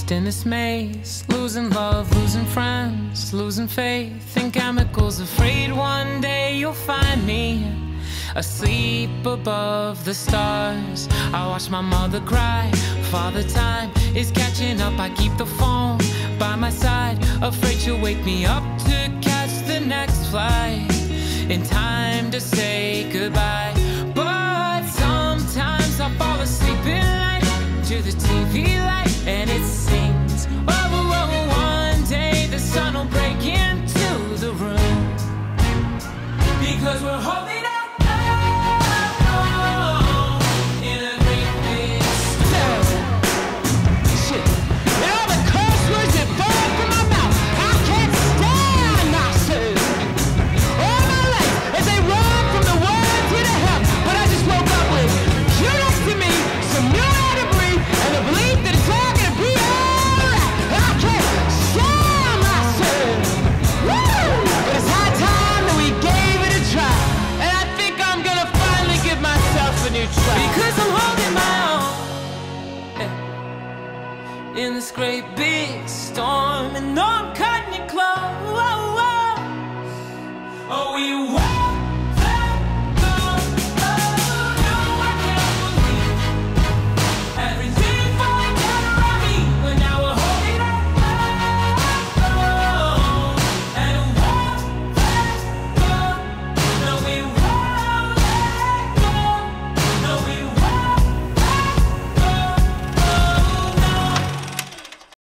lost in this maze, losing love, losing friends, losing faith in chemicals, afraid one day you'll find me asleep above the stars. I watch my mother cry, Father time is catching up. I keep the phone by my side, afraid she'll wake me up to catch the next flight, in time to say goodbye. But sometimes I fall asleep in light to the TV light, and it sings, oh, oh, oh, one day the sun will break into the room, because we're holding up in a great big storm. Shit. And all the curse words that fall from my mouth, I can't stand myself. All my life, as they run from the words to the hell, but I just woke up with you next to me, some new air to breathe, and the belief that it's all gonna be alright. I can't stand myself. Woo! But it's high time that we gave it a try, and I think I'm gonna finally give myself a new try. Because I'm holding my own, in this great big storm, and I'm cutting it close. Oh, we